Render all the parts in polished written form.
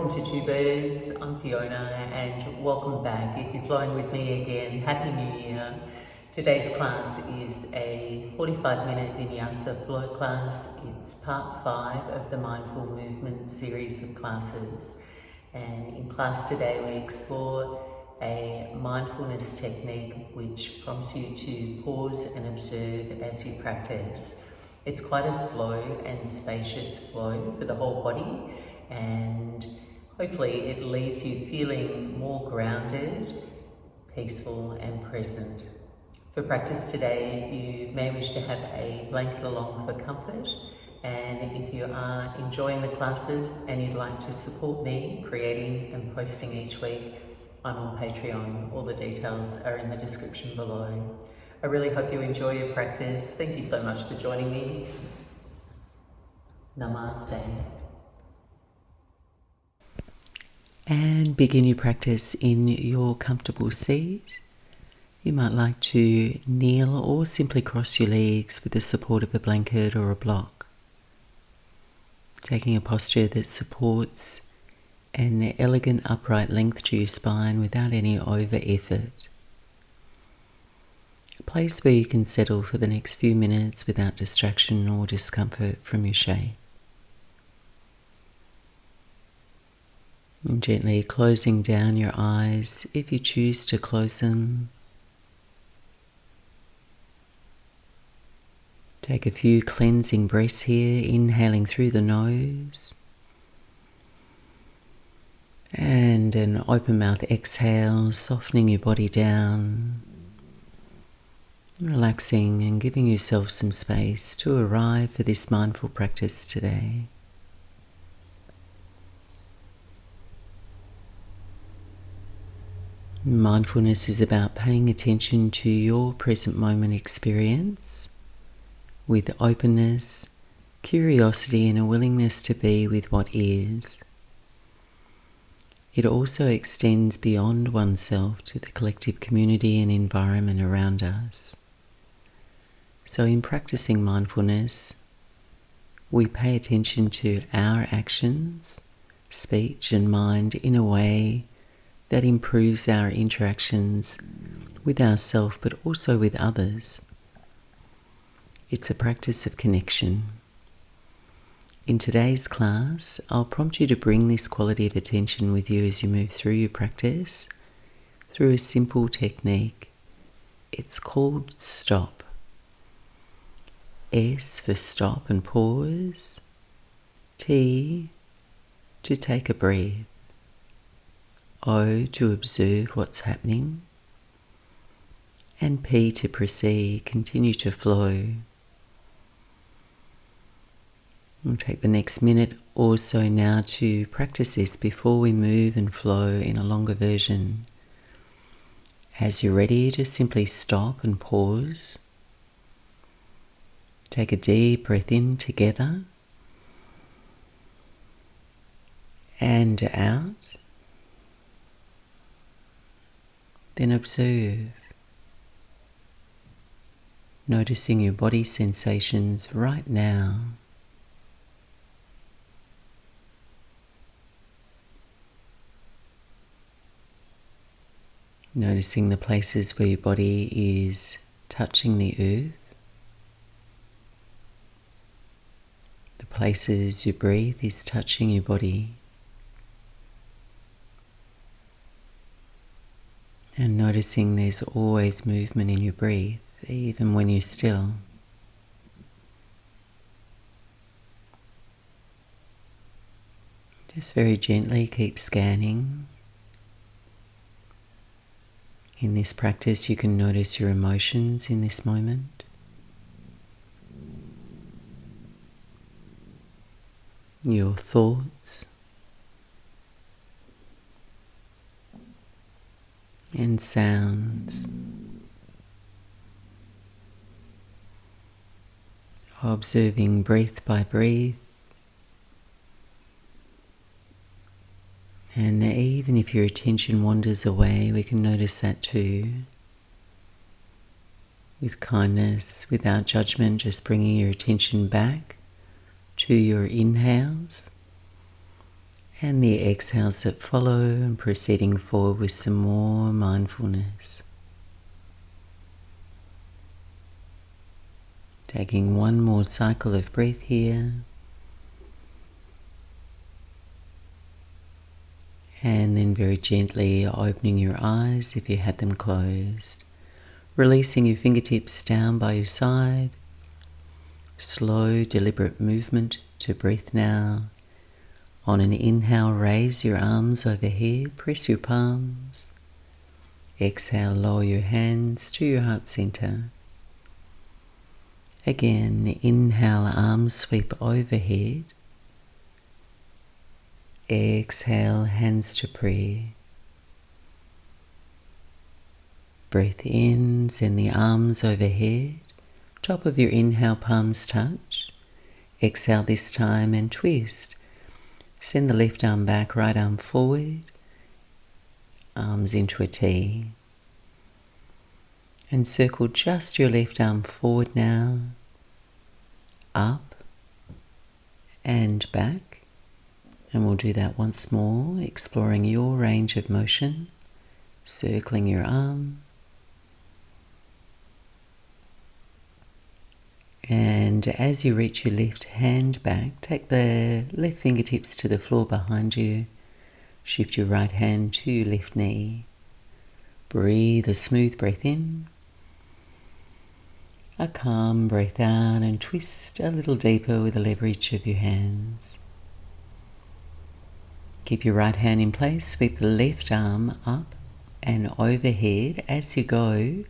welcome to Two Birds. I'm Fiona and welcome back. If you're flying with me again, Happy New Year. Today's class is a 45-minute Vinyasa flow class. It's part 5 of the Mindful Movement series of classes. And in class today we explore a mindfulness technique which prompts you to pause and observe as you practice. It's quite a slow and spacious flow for the whole body, and hopefully it leaves you feeling more grounded, peaceful and present. For practice today, you may wish to have a blanket along for comfort, and if you are enjoying the classes and you'd like to support me creating and posting each week, I'm on Patreon. All the details are in the description below. I really hope you enjoy your practice. Thank you so much for joining me. Namaste. And begin your practice in your comfortable seat. You might like to kneel or simply cross your legs with the support of a blanket or a block. Taking a posture that supports an elegant upright length to your spine without any over effort. A place where you can settle for the next few minutes without distraction or discomfort from your shape. And gently closing down your eyes if you choose to close them. Take a few cleansing breaths here, inhaling through the nose. And an open mouth exhale, softening your body down. Relaxing and giving yourself some space to arrive for this mindful practice today. Mindfulness is about paying attention to your present moment experience with openness, curiosity and a willingness to be with what is. It also extends beyond oneself to the collective community and environment around us. So in practicing mindfulness, we pay attention to our actions, speech and mind in a way that improves our interactions with ourselves but also with others. It's a practice of connection. In today's class, I'll prompt you to bring this quality of attention with you as you move through your practice through a simple technique. It's called stop. S for stop and pause. T to take a breath. O to observe what's happening. And P to proceed, continue to flow. We'll take the next minute or so now to practice this before we move and flow in a longer version. As you're ready, just simply stop and pause. Take a deep breath in together and out. Then observe, noticing your body sensations right now. Noticing the places where your body is touching the earth. The places your breath is touching your body. And noticing there's always movement in your breath, even when you're still. Just very gently keep scanning. In this practice, you can notice your emotions in this moment. Your thoughts. And sounds. Observing breath by breath. And even if your attention wanders away, we can notice that too. With kindness, without judgment, just bringing your attention back to your inhales and the exhales that follow, and proceeding forward with some more mindfulness. Taking one more cycle of breath here. And then very gently opening your eyes if you had them closed. Releasing your fingertips down by your side. Slow, deliberate movement to breath now. On an inhale, raise your arms overhead, press your palms. Exhale, lower your hands to your heart center. Again, inhale, arms sweep overhead. Exhale, hands to prayer. Breath in, send the arms overhead. Top of your inhale, palms touch. Exhale this time and twist. Send the left arm back, right arm forward. Arms into a T. And circle just your left arm forward now. Up and back. And we'll do that once more, exploring your range of motion. Circling your arm. And as you reach your left hand back, take the left fingertips to the floor behind you. Shift your right hand to your left knee. Breathe a smooth breath in. A calm breath out, and twist a little deeper with the leverage of your hands. Keep your right hand in place. Sweep the left arm up and overhead. As you go,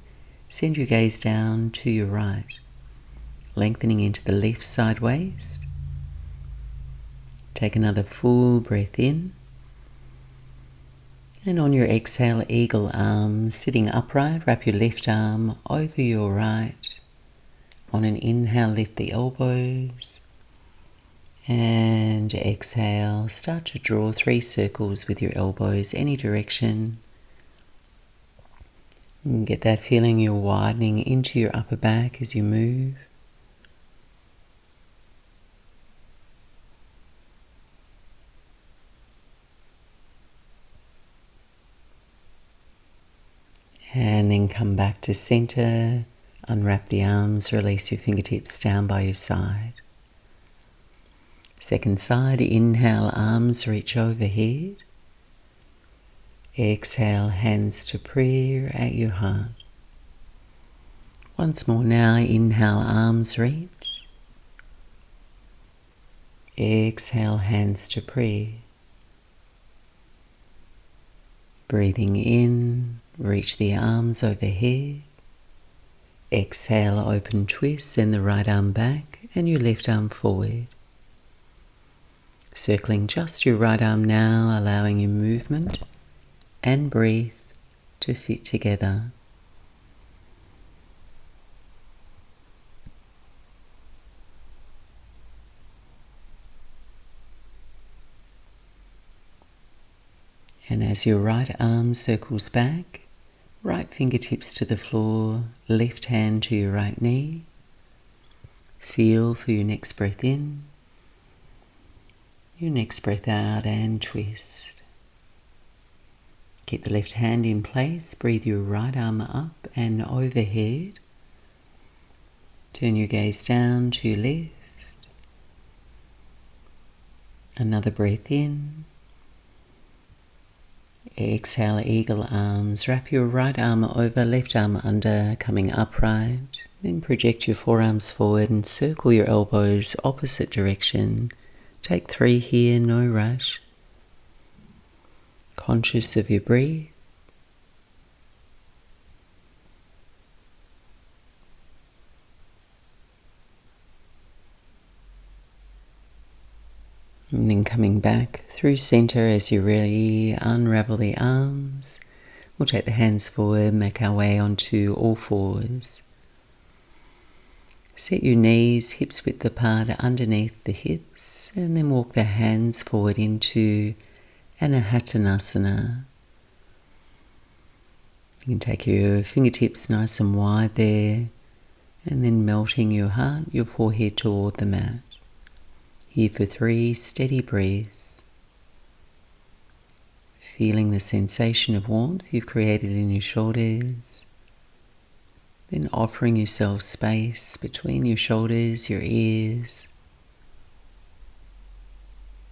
send your gaze down to your right. Lengthening into the left side waist. Take another full breath in. And on your exhale, eagle arms, sitting upright, wrap your left arm over your right. On an inhale, lift the elbows. And exhale, start to draw 3 circles with your elbows, any direction. And get that feeling you're widening into your upper back as you move. And then come back to center, unwrap the arms, release your fingertips down by your side. Second side, inhale, arms reach overhead. Exhale, hands to prayer at your heart. Once more now, inhale, arms reach. Exhale, hands to prayer. Breathing in, reach the arms overhead. Exhale, open twist, send the right arm back and your left arm forward. Circling just your right arm now, allowing your movement and breath to fit together. And as your right arm circles back, right fingertips to the floor, left hand to your right knee. Feel for your next breath in, your next breath out, and twist. Keep the left hand in place, breathe your right arm up and overhead. Turn your gaze down to your left. Another breath in. Exhale, eagle arms. Wrap your right arm over, left arm under, coming upright. Then project your forearms forward and circle your elbows opposite direction. Take 3 here, no rush. Conscious of your breath. And then coming back through center as you really unravel the arms. We'll take the hands forward, make our way onto all fours. Set your knees hips width apart underneath the hips, and then walk the hands forward into Anahatanasana. You can take your fingertips nice and wide there, and then melting your heart, your forehead toward the mat. Here for 3 steady breaths. feeling the sensation of warmth you've created in your shoulders. Then offering yourself space between your shoulders, your ears,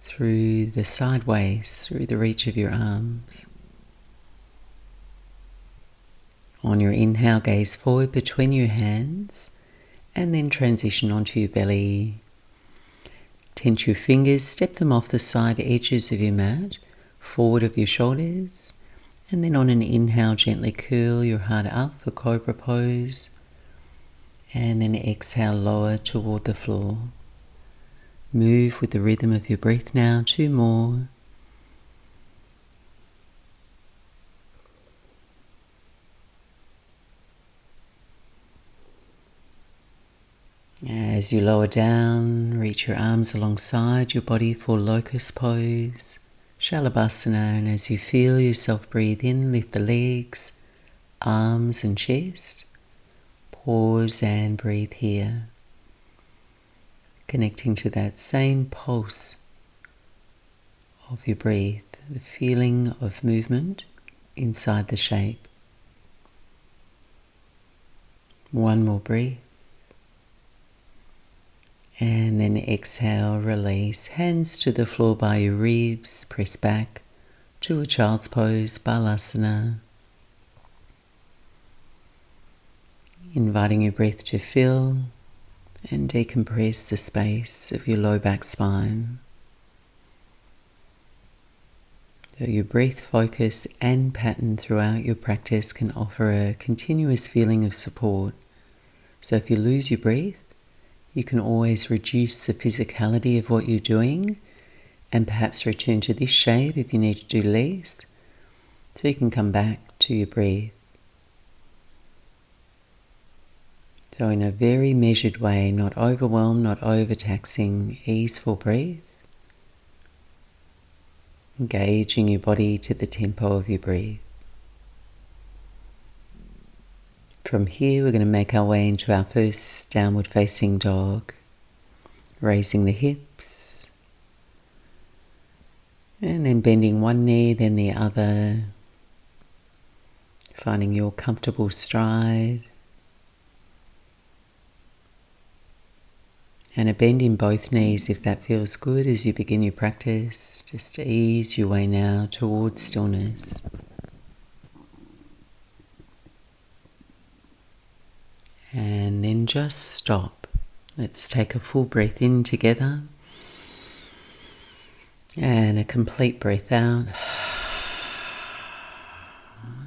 through the sideways, through the reach of your arms. On your inhale, gaze forward between your hands and then transition onto your belly. Tense your fingers, step them off the side edges of your mat, forward of your shoulders, and then on an inhale, gently curl your heart up for Cobra Pose, and then exhale, lower toward the floor. Move with the rhythm of your breath now, 2 more. As you lower down, reach your arms alongside your body for Locust Pose, Shavasana, and as you feel yourself breathe in, lift the legs, arms and chest. Pause and breathe here, connecting to that same pulse of your breath, the feeling of movement inside the shape. 1 more breath. And then exhale, release. Hands to the floor by your ribs. Press back to a child's pose, Balasana. Inviting your breath to fill and decompress the space of your low back spine. So your breath focus and pattern throughout your practice can offer a continuous feeling of support. So if you lose your breath, you can always reduce the physicality of what you're doing and perhaps return to this shape if you need to do less, so you can come back to your breath. So in a very measured way, not overwhelmed, not overtaxing, easeful breath, engaging your body to the tempo of your breath. From here, we're going to make our way into our first downward facing dog, raising the hips, and then bending one knee, then the other, finding your comfortable stride, and a bend in both knees if that feels good as you begin your practice. Just ease your way now towards stillness. And then just stop. Let's take a full breath in together and a complete breath out.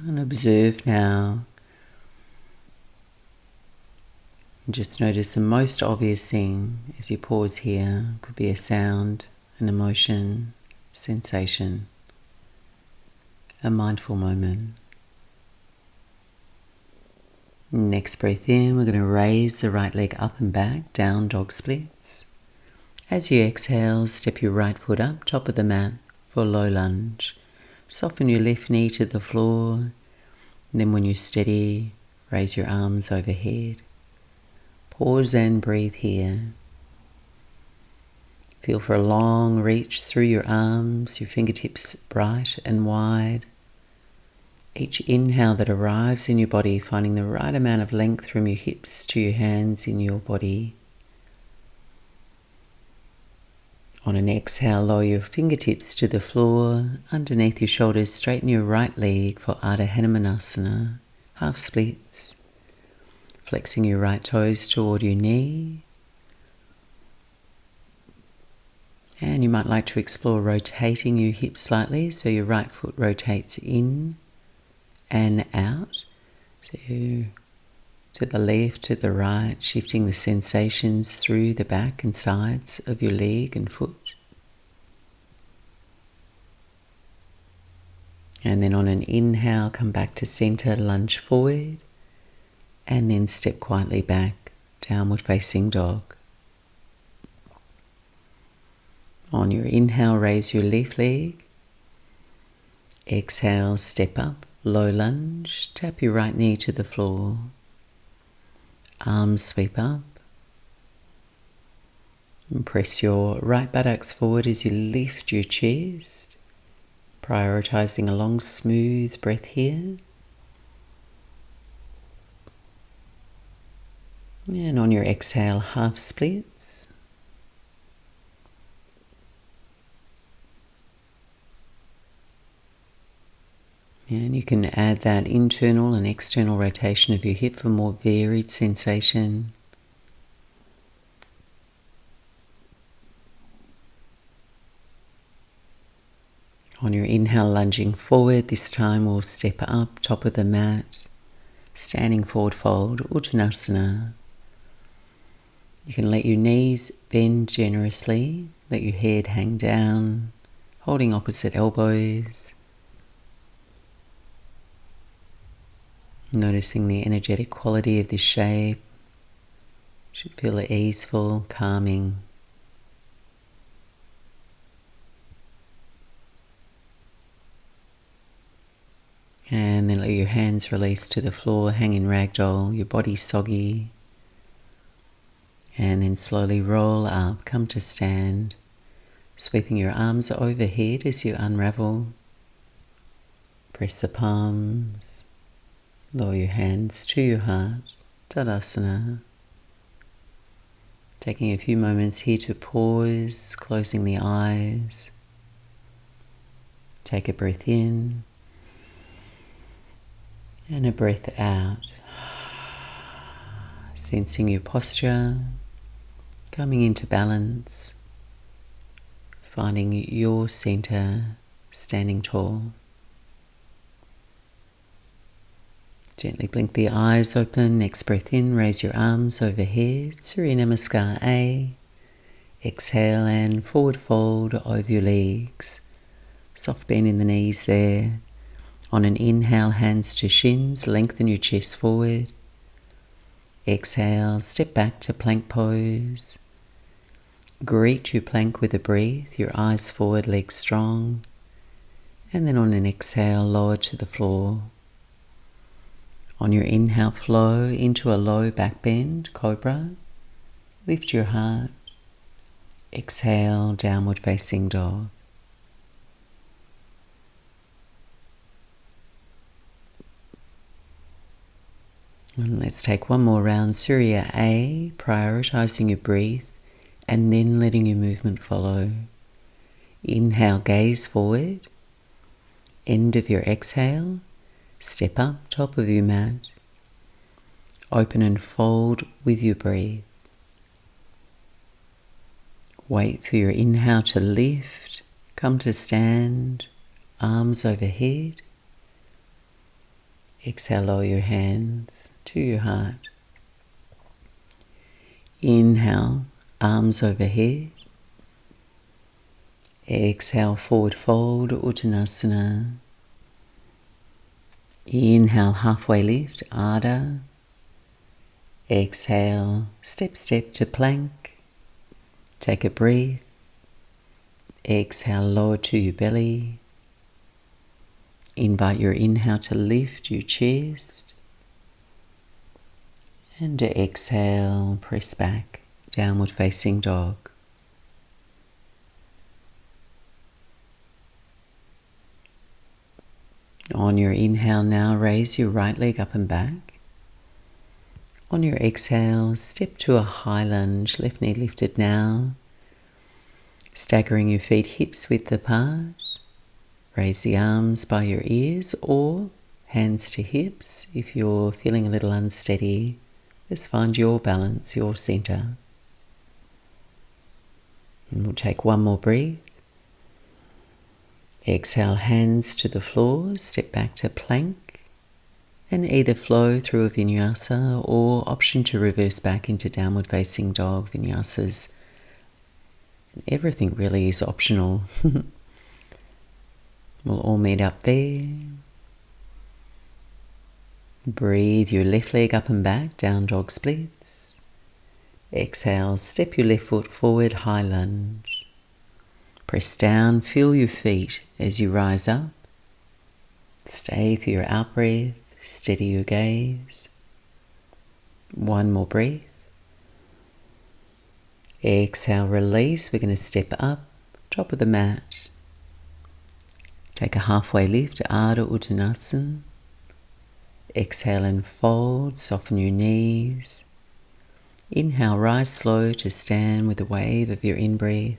And observe now. Just notice the most obvious thing as you pause here. Could be a sound, an emotion, sensation, a mindful moment. Next breath in, we're going to raise the right leg up and back, down dog splits. As you exhale, step your right foot up, top of the mat for low lunge. Soften your left knee to the floor. And then when you're steady, raise your arms overhead. Pause and breathe here. Feel for a long reach through your arms, your fingertips bright and wide. Each inhale that arrives in your body, finding the right amount of length from your hips to your hands in your body. On an exhale, lower your fingertips to the floor, underneath your shoulders, straighten your right leg for Ardha Hanumanasana, half splits. Flexing your right toes toward your knee. And you might like to explore rotating your hips slightly so your right foot rotates in and out. So to the left, to the right, shifting the sensations through the back and sides of your leg and foot. And then on an inhale, come back to center, lunge forward. And then step quietly back, downward facing dog. On your inhale, raise your left leg. Exhale, step up, low lunge. Tap your right knee to the floor. Arms sweep up. And press your right buttocks forward as you lift your chest. Prioritizing a long, smooth breath here. And on your exhale, half splits. And you can add that internal and external rotation of your hip for more varied sensation. On your inhale, lunging forward, this time we'll step up, top of the mat, standing forward fold, Uttanasana. You can let your knees bend generously, let your head hang down, holding opposite elbows. Noticing the energetic quality of this shape. Should feel easeful, calming. And then let your hands release to the floor, hang in ragdoll, your body soggy. And then slowly roll up, come to stand, sweeping your arms overhead as you unravel. Press the palms. Lower your hands to your heart, Tadasana. Taking a few moments here to pause, closing the eyes. Take a breath in and a breath out. Sensing your posture, coming into balance, finding your center, standing tall. Gently blink the eyes open. Next breath in, raise your arms overhead, Surya Namaskar A. Exhale and forward fold over your legs. Soft bend in the knees there. On an inhale, hands to shins, lengthen your chest forward. Exhale, step back to plank pose. Greet your plank with a breath, your eyes forward, legs strong. And then on an exhale, lower to the floor. On your inhale, flow into a low back bend, cobra. Lift your heart. Exhale, downward facing dog. And let's take one more round. Surya A, prioritizing your breath and then letting your movement follow. Inhale, gaze forward. End of your exhale. Step up, top of your mat. Open and fold with your breath. Wait for your inhale to lift. Come to stand, arms overhead. Exhale, lower your hands to your heart. Inhale, arms overhead. Exhale, forward fold, Uttanasana. Inhale, halfway lift, Ardha. Exhale, step to plank. Take a breath. Exhale, lower to your belly. Invite your inhale to lift your chest. And to exhale, press back, downward facing dog. On your inhale now, raise your right leg up and back. On your exhale, step to a high lunge, left knee lifted now. Staggering your feet hips width apart. Raise the arms by your ears or hands to hips. If you're feeling a little unsteady, just find your balance, your center. And we'll take one more breath. Exhale, hands to the floor, step back to plank, and either flow through a vinyasa or option to reverse back into downward facing dog. Vinyasas, everything really is optional. We'll all meet up there. Breathe your left leg up and back, down dog splits. Exhale, step your left foot forward, high lunge. Press down, feel your feet as you rise up. Stay for your out breath, steady your gaze. One more breath. Exhale, release. We're going to step up, top of the mat. Take a halfway lift, Ardha Uttanasana. Exhale and fold, soften your knees. Inhale, rise slow to stand with a wave of your in-breath.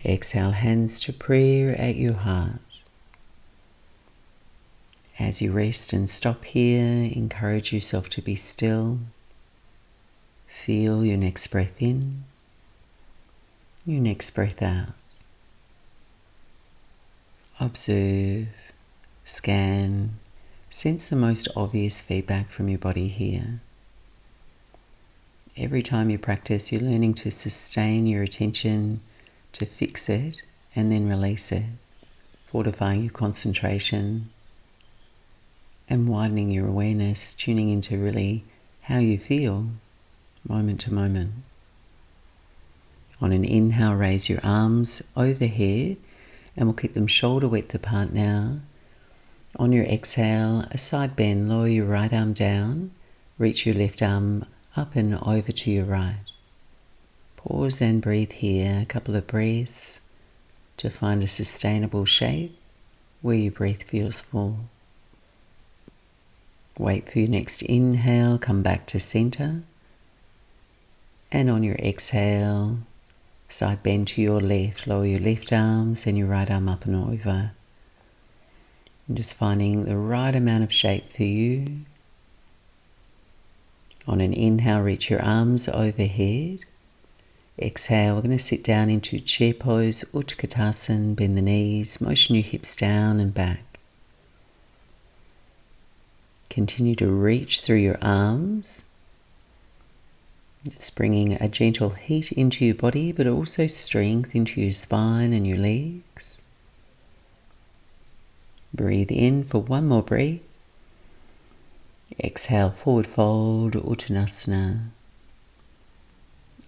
Exhale, hands to prayer at your heart. As you rest and stop here, encourage yourself to be still. Feel your next breath in, your next breath out. Observe, scan, sense the most obvious feedback from your body here. Every time you practice, you're learning to sustain your attention, to fix it and then release it, fortifying your concentration and widening your awareness, tuning into really how you feel moment to moment. On an inhale, raise your arms overhead and we'll keep them shoulder width apart now. On your exhale, a side bend, lower your right arm down, reach your left arm up and over to your right. Pause and breathe here, a couple of breaths to find a sustainable shape where your breath feels full. Wait for your next inhale, come back to center. And on your exhale, side bend to your left, lower your left arms and your right arm up and over. And just finding the right amount of shape for you. On an inhale, reach your arms overhead. Exhale, we're going to sit down into chair pose, Utkatasana, bend the knees, motion your hips down and back. Continue to reach through your arms, just bringing a gentle heat into your body, but also strength into your spine and your legs. Breathe in for one more breath. Exhale, forward fold, Uttanasana.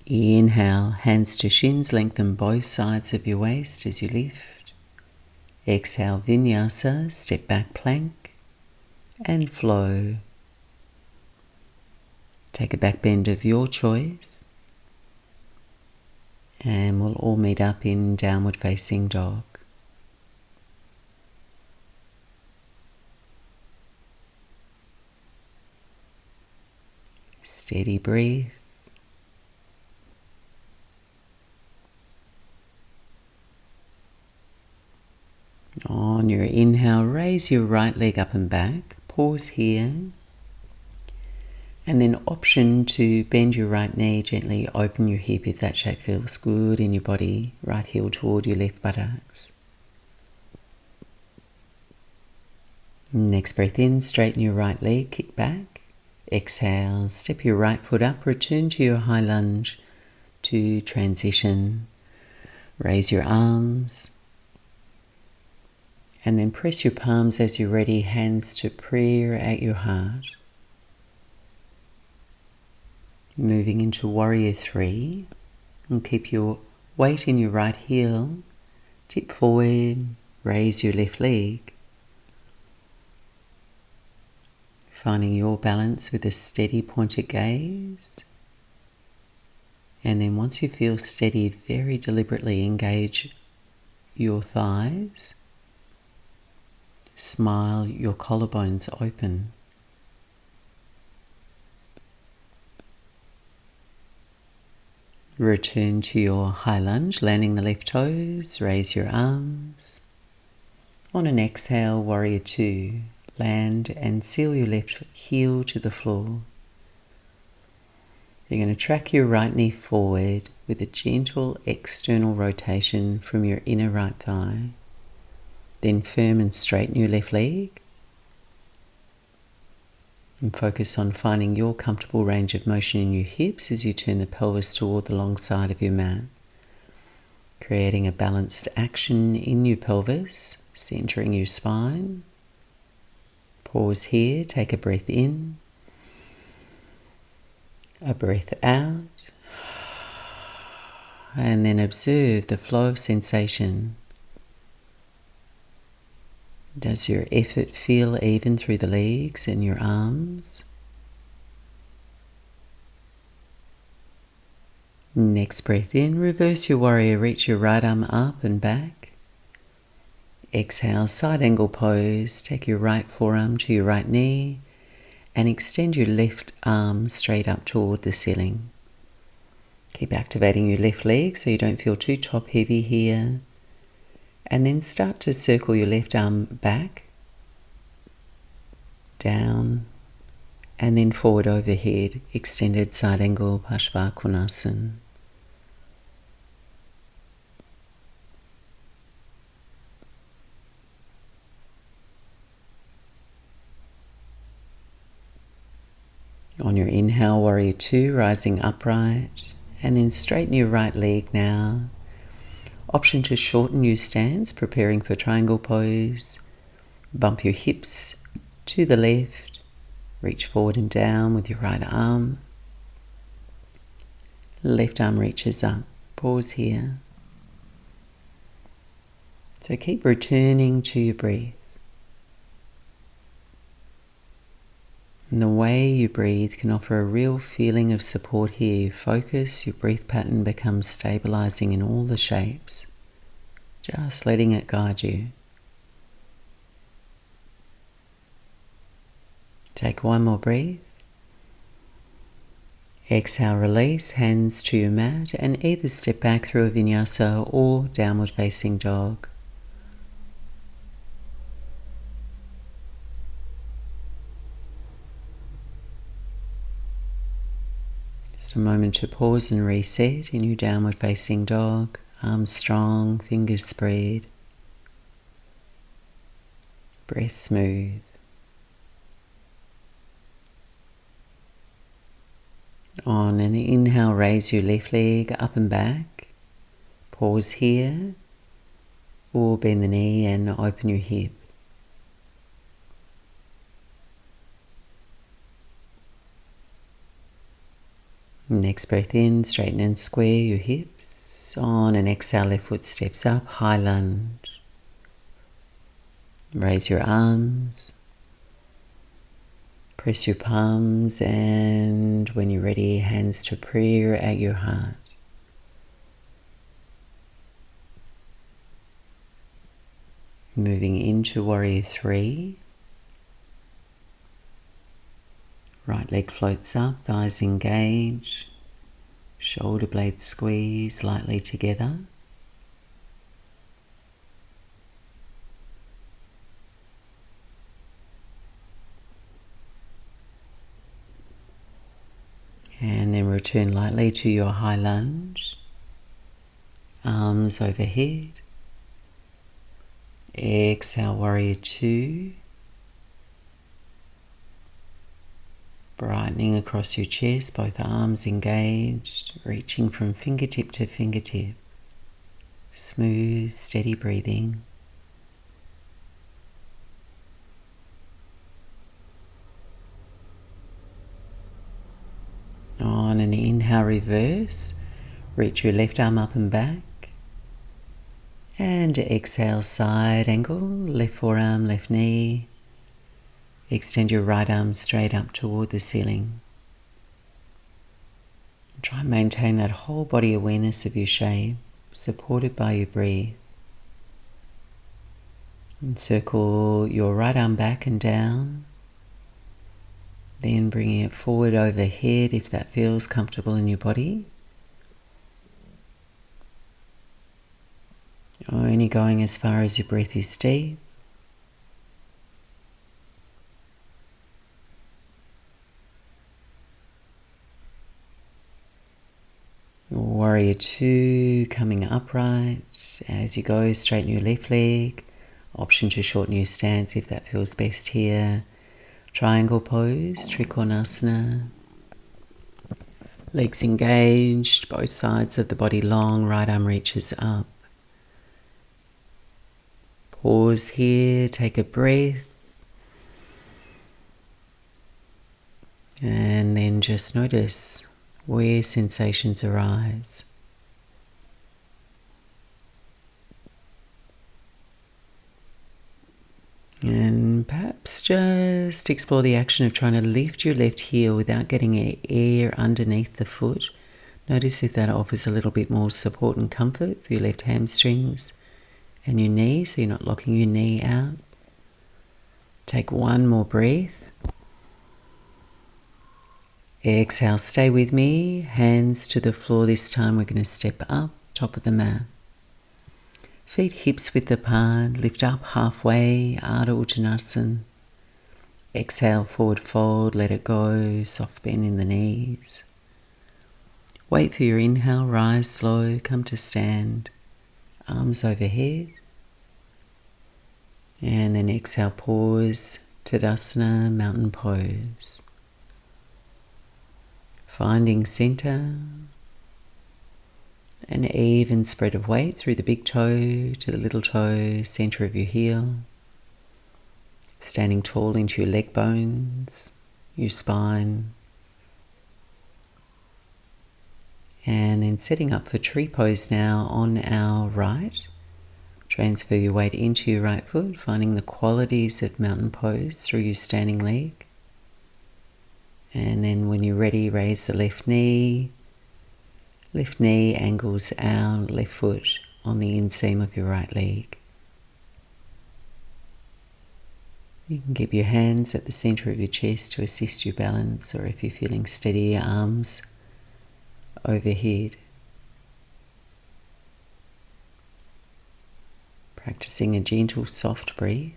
Inhale, hands to shins, lengthen both sides of your waist as you lift. Exhale, Vinyasa, step back plank and flow. Take a back bend of your choice and we'll all meet up in downward facing dog. Steady breath. On your inhale, raise your right leg up and back. Pause here. And then option to bend your right knee, gently open your hip if that shape feels good in your body. Right heel toward your left buttocks. Next breath in, straighten your right leg, kick back. Exhale, step your right foot up, return to your high lunge to transition. Raise your arms. And then press your palms as you're ready, hands to prayer at your heart. Moving into Warrior 3. And keep your weight in your right heel. Tip forward, raise your left leg. Finding your balance with a steady pointed gaze. And then once you feel steady, very deliberately engage your thighs. Smile your collarbones open. Return to your high lunge, landing the left toes, raise your arms. On an exhale, Warrior 2. Land and seal your left heel to the floor. You're going to track your right knee forward with a gentle external rotation from your inner right thigh. Then firm and straighten your left leg. And focus on finding your comfortable range of motion in your hips as you turn the pelvis toward the long side of your mat. Creating a balanced action in your pelvis, centering your spine. Pause here, take a breath in, a breath out, and then observe the flow of sensation. Does your effort feel even through the legs and your arms? Next breath in, reverse your warrior, reach your right arm up and back. Exhale, side angle pose. Take your right forearm to your right knee and extend your left arm straight up toward the ceiling. Keep activating your left leg so you don't feel too top heavy here. And then start to circle your left arm back, down, and then forward overhead, extended side angle Parsvakonasana. On your inhale, Warrior Two, rising upright, and then straighten your right leg now. Option to shorten your stance, preparing for triangle pose. Bump your hips to the left, reach forward and down with your right arm. Left arm reaches up, pause here. So keep returning to your breath. And the way you breathe can offer a real feeling of support here. You focus, your breath pattern becomes stabilizing in all the shapes. Just letting it guide you. Take one more breath. Exhale, release, hands to your mat and either step back through a vinyasa or downward facing dog. Just a moment to pause and reset in your downward facing dog. Arms strong, fingers spread. Breath smooth. On an inhale, raise your left leg up and back. Pause here. Or bend the knee and open your hip. Next breath in, straighten and square your hips. On an exhale, left foot steps up, high lunge. Raise your arms. Press your palms, and when you're ready, hands to prayer at your heart. Moving into Warrior Three. Right leg floats up, thighs engage, shoulder blades squeeze lightly together. And then return lightly to your high lunge, arms overhead. Exhale, Warrior Two. Brightening across your chest, both arms engaged, reaching from fingertip to fingertip. Smooth, steady breathing. On an inhale, reverse. Reach your left arm up and back. And exhale, side angle, left forearm, left knee. Extend your right arm straight up toward the ceiling. Try and maintain that whole body awareness of your shape, supported by your breath. And circle your right arm back and down. Then bringing it forward overhead if that feels comfortable in your body. Only going as far as your breath is deep. Warrior Two, coming upright. As you go, straighten your left leg. Option to shorten your stance if that feels best here. Triangle pose, Trikonasana. Legs engaged, both sides of the body long, right arm reaches up. Pause here, take a breath. And then just notice where sensations arise. And perhaps just explore the action of trying to lift your left heel without getting any air underneath the foot. Notice if that offers a little bit more support and comfort for your left hamstrings and your knee, so you're not locking your knee out. Take one more breath. Exhale, stay with me. Hands to the floor. This time we're going to step up, top of the mat. Feet hips width apart. Lift up halfway, Ardha Uttanasana. Exhale, forward fold, let it go. Soft bend in the knees. Wait for your inhale, rise slow, come to stand. Arms overhead. And then exhale, pause, Tadasana, mountain pose. Finding center, an even spread of weight through the big toe to the little toe, center of your heel. Standing tall into your leg bones, your spine. And then setting up for tree pose now on our right. Transfer your weight into your right foot, finding the qualities of mountain pose through your standing leg. And then when you're ready, raise the left knee. Left knee angles out, left foot on the inseam of your right leg. You can keep your hands at the center of your chest to assist your balance, or if you're feeling steady, arms overhead. Practicing a gentle, soft breath.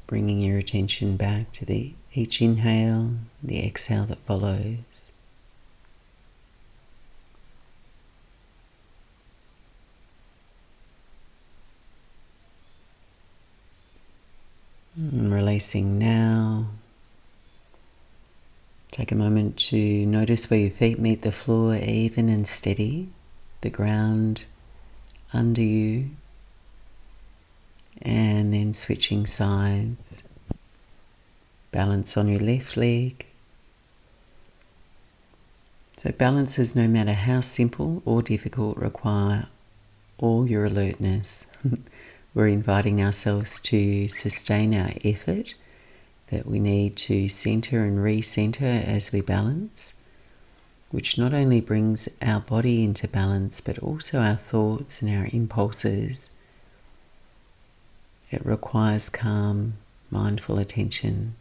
Bringing your attention back to each inhale, the exhale that follows. And releasing now. Take a moment to notice where your feet meet the floor, even and steady, the ground under you. And then switching sides. Balance on your left leg. So balances, no matter how simple or difficult, require all your alertness. We're inviting ourselves to sustain our effort that we need to center and re-center as we balance, which not only brings our body into balance, but also our thoughts and our impulses. It requires calm, mindful attention.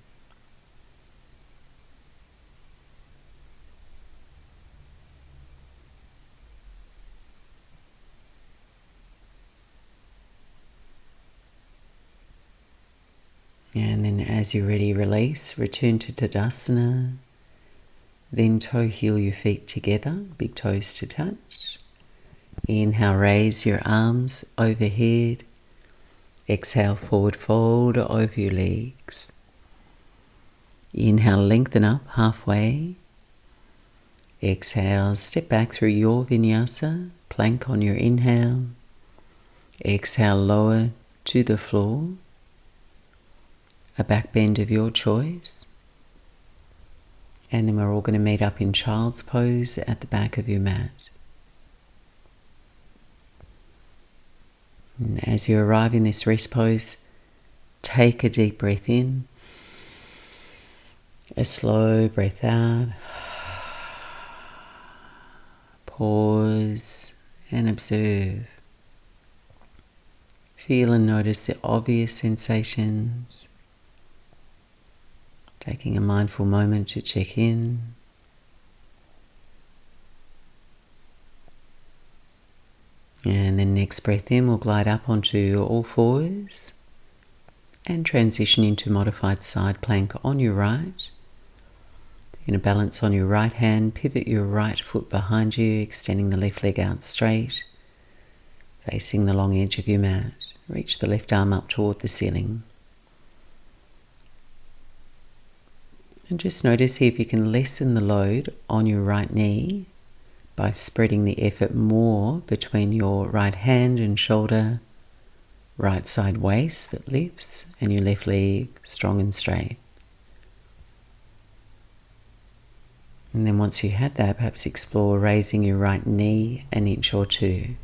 And then as you're ready, release, return to Tadasana. Then toe heel your feet together, big toes to touch. Inhale, raise your arms overhead. Exhale, forward fold over your legs. Inhale, lengthen up halfway. Exhale, step back through your Vinyasa, plank on your inhale. Exhale, lower to the floor. A back bend of your choice. And then we're all going to meet up in child's pose at the back of your mat. And as you arrive in this rest pose, take a deep breath in, a slow breath out, pause and observe. Feel and notice the obvious sensations, taking a mindful moment to check in. And then next breath in, we'll glide up onto all fours and transition into modified side plank on your right. You're going to balance on your right hand, pivot your right foot behind you, extending the left leg out straight, facing the long edge of your mat. Reach the left arm up toward the ceiling. And just notice here if you can lessen the load on your right knee by spreading the effort more between your right hand and shoulder, right side waist that lifts, and your left leg strong and straight. And then once you have that, perhaps explore raising your right knee an inch or two.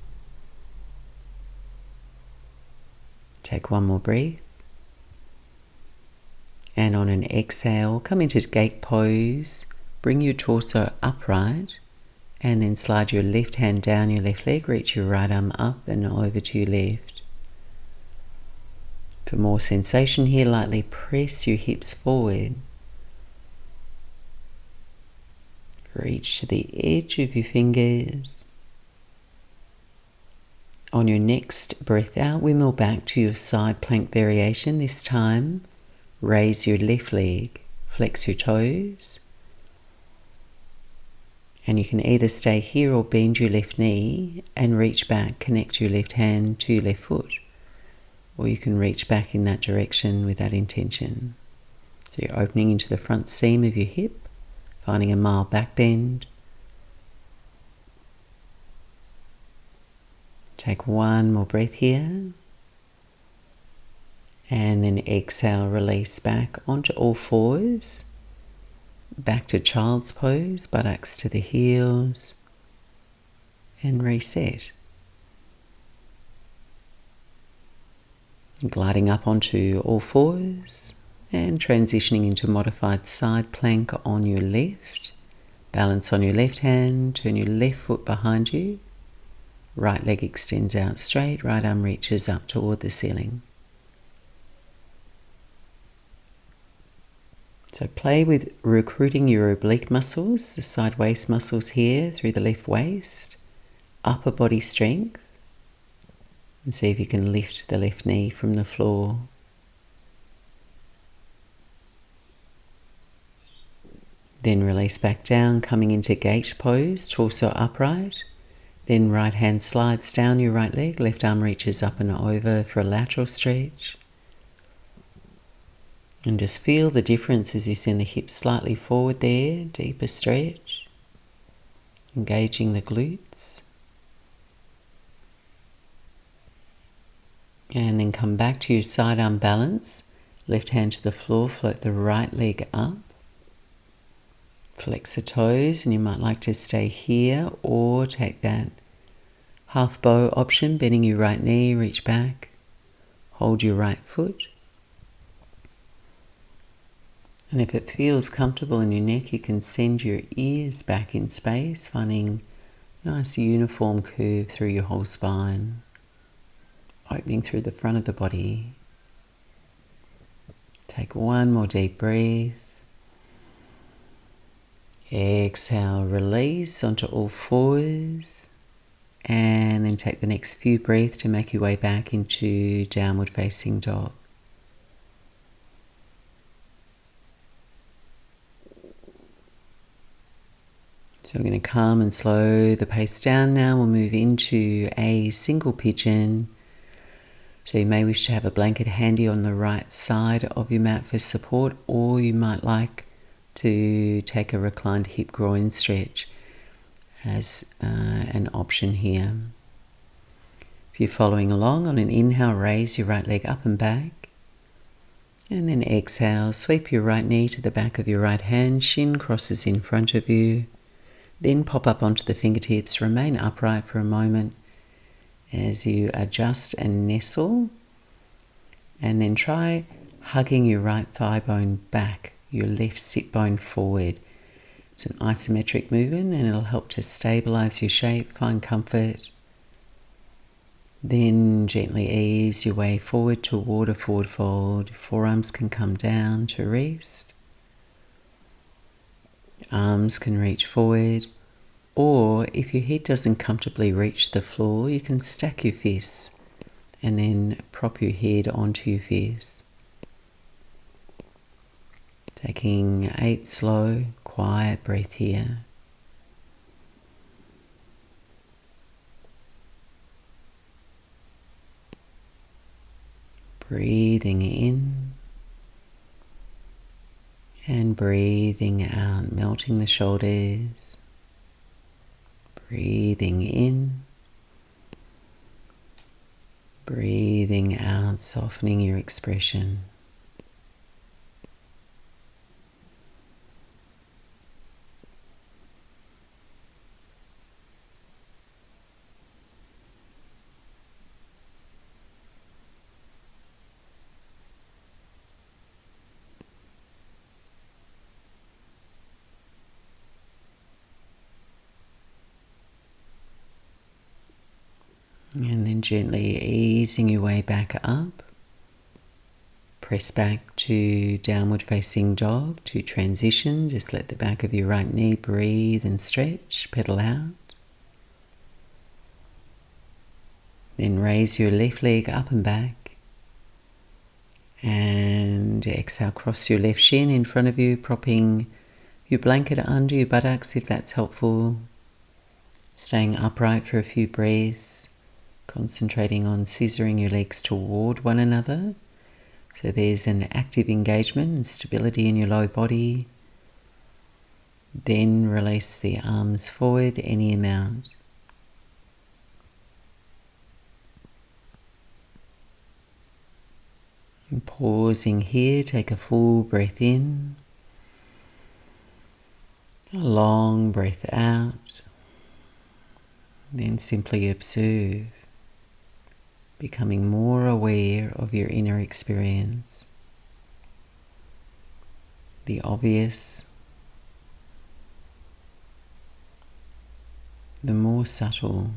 Take one more breath. And on an exhale, come into gate pose. Bring your torso upright And then slide your left hand down your left leg, reach your right arm up and over to your left. For more sensation here, lightly press your hips forward. Reach to the edge of your fingers. On your next breath out, windmill back to your side plank variation. This time, raise your left leg, flex your toes. And you can either stay here or bend your left knee and reach back, connect your left hand to your left foot. Or you can reach back in that direction with that intention. So you're opening into the front seam of your hip, finding a mild back bend. Take one more breath here. And then exhale, release back onto all fours. Back to child's pose, buttocks to the heels. And reset. Gliding up onto all fours and transitioning into modified side plank on your left. Balance on your left hand, turn your left foot behind you. Right leg extends out straight, right arm reaches up toward the ceiling. So play with recruiting your oblique muscles, the side waist muscles here through the left waist, upper body strength. And see if you can lift the left knee from the floor. Then release back down, coming into gate pose, torso upright. Then right hand slides down your right leg, left arm reaches up and over for a lateral stretch. And just feel the difference as you send the hips slightly forward there, deeper stretch. Engaging the glutes. And then come back to your side arm balance. Left hand to the floor, float the right leg up. Flex the toes, and you might like to stay here or take that half bow option, bending your right knee, reach back. Hold your right foot. And if it feels comfortable in your neck, you can send your ears back in space, finding a nice uniform curve through your whole spine. Opening through the front of the body. Take one more deep breath. Exhale, release onto all fours. And then take the next few breaths to make your way back into downward facing dog. So we're going to calm and slow the pace down now. We'll move into a single pigeon. So you may wish to have a blanket handy on the right side of your mat for support, or you might like to take a reclined hip groin stretch as an option here. If you're following along, on an inhale, raise your right leg up and back. And then exhale, sweep your right knee to the back of your right hand, shin crosses in front of you. Then pop up onto the fingertips, remain upright for a moment as you adjust and nestle. And then try hugging your right thigh bone back, your left sit bone forward. It's an isometric movement and it'll help to stabilize your shape, find comfort. Then gently ease your way forward toward a forward fold. Forearms can come down to rest. Arms can reach forward. Or if your head doesn't comfortably reach the floor, you can stack your fists and then prop your head onto your fists. Taking 8 slow, quiet breaths here. Breathing in and breathing out, melting the shoulders. Breathing in, breathing out, softening your expression. And gently easing your way back up. Press back to downward facing dog to transition. Just let the back of your right knee breathe and stretch, pedal out. Then raise your left leg up and back. And exhale, cross your left shin in front of you, propping your blanket under your buttocks if that's helpful. Staying upright for a few breaths, concentrating on scissoring your legs toward one another. So there's an active engagement and stability in your lower body. Then release the arms forward any amount. And pausing here, take a full breath in, a long breath out, then simply observe, becoming more aware of your inner experience. The obvious, the more subtle.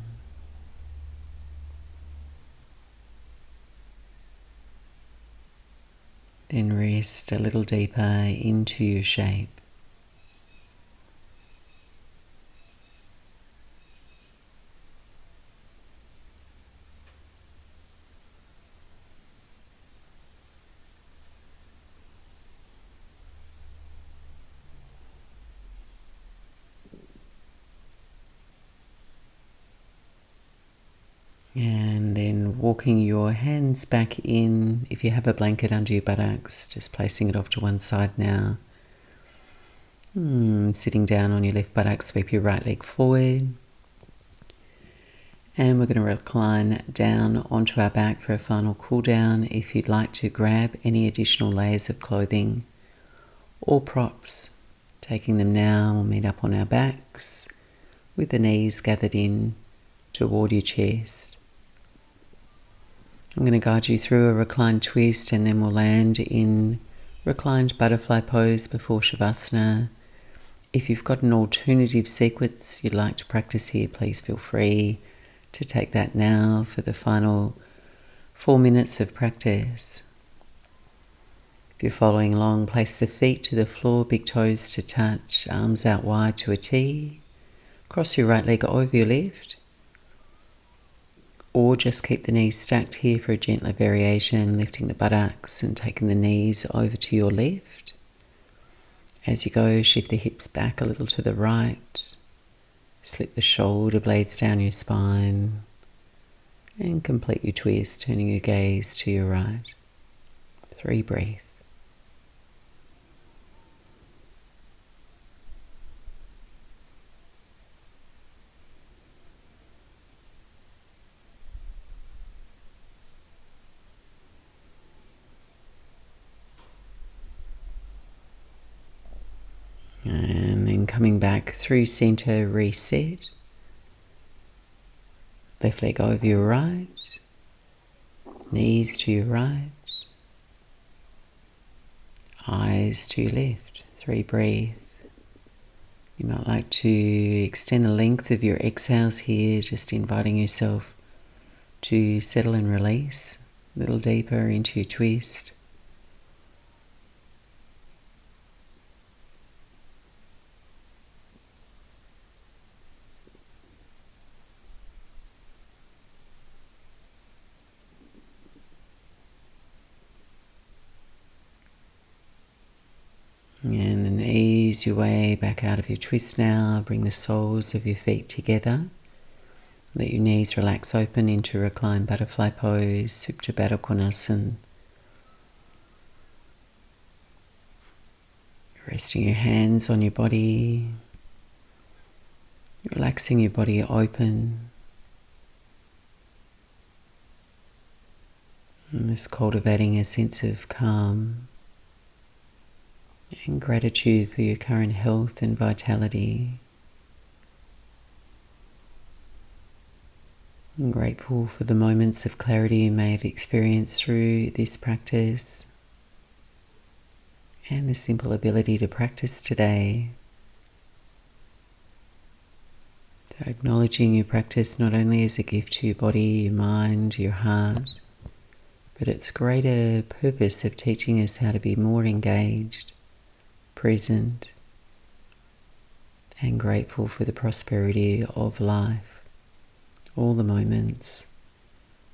Then rest a little deeper into your shape. And then walking your hands back in. If you have a blanket under your buttocks, just placing it off to one side now. Sitting down on your left buttock, sweep your right leg forward. And we're going to recline down onto our back for a final cool down. If you'd like to grab any additional layers of clothing or props, taking them now, we'll meet up on our backs with the knees gathered in toward your chest. I'm going to guide you through a reclined twist and then we'll land in reclined butterfly pose before Shavasana. If you've got an alternative sequence you'd like to practice here, please feel free to take that now for the final 4 minutes of practice. If you're following along, place the feet to the floor, big toes to touch, arms out wide to a T. Cross your right leg over your left. Or just keep the knees stacked here for a gentler variation, lifting the buttocks and taking the knees over to your left. As you go, shift the hips back a little to the right. Slip the shoulder blades down your spine. And complete your twist, turning your gaze to your right. 3 breaths. And then coming back through center, reset. Left leg over your right. Knees to your right. Eyes to your left. 3 breaths. You might like to extend the length of your exhales here, just inviting yourself to settle and release a little deeper into your twist. And then ease your way back out of your twist now. Bring the soles of your feet together. Let your knees relax open into reclined butterfly pose, Supta Baddha Konasana. Resting your hands on your body. Relaxing your body open. And just cultivating a sense of calm and gratitude for your current health and vitality. I'm grateful for the moments of clarity you may have experienced through this practice and the simple ability to practice today. So acknowledging your practice not only as a gift to your body, your mind, your heart, but its greater purpose of teaching us how to be more engaged, present, and grateful for the prosperity of life, all the moments,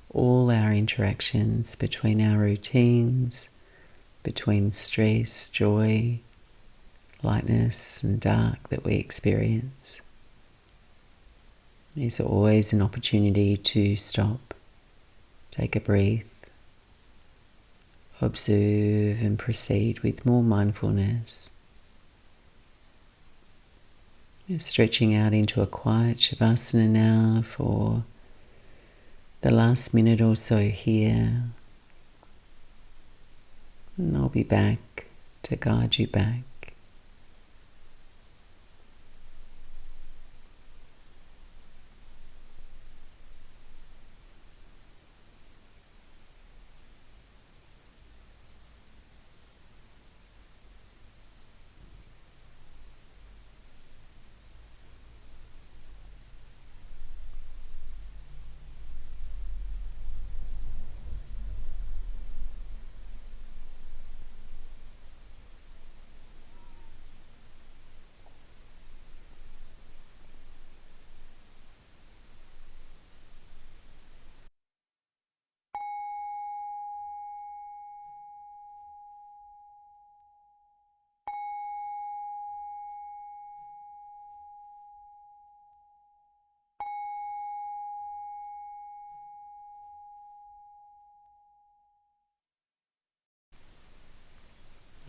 all our interactions between our routines, between stress, joy, lightness and dark that we experience. There's always an opportunity to stop, take a breath, observe and proceed with more mindfulness. Stretching out into a quiet Shavasana now for the last minute or so here. And I'll be back to guide you back.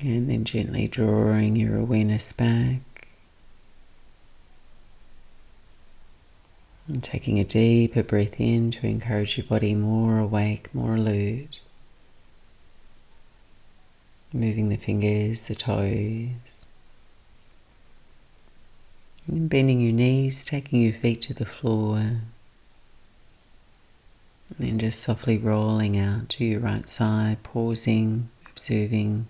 And then gently drawing your awareness back and taking a deeper breath in to encourage your body more awake, more alert. Moving the fingers, the toes. And then bending your knees, taking your feet to the floor. And then just softly rolling out to your right side, pausing, observing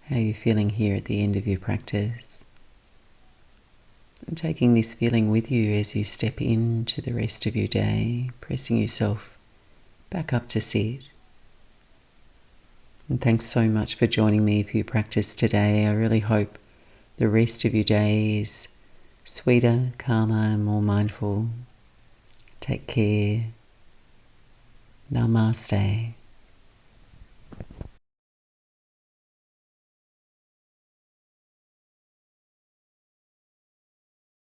how you're feeling here at the end of your practice. And taking this feeling with you as you step into the rest of your day, pressing yourself back up to sit. And thanks so much for joining me for your practice today. I really hope the rest of your day is sweeter, calmer, and more mindful. Take care. Namaste.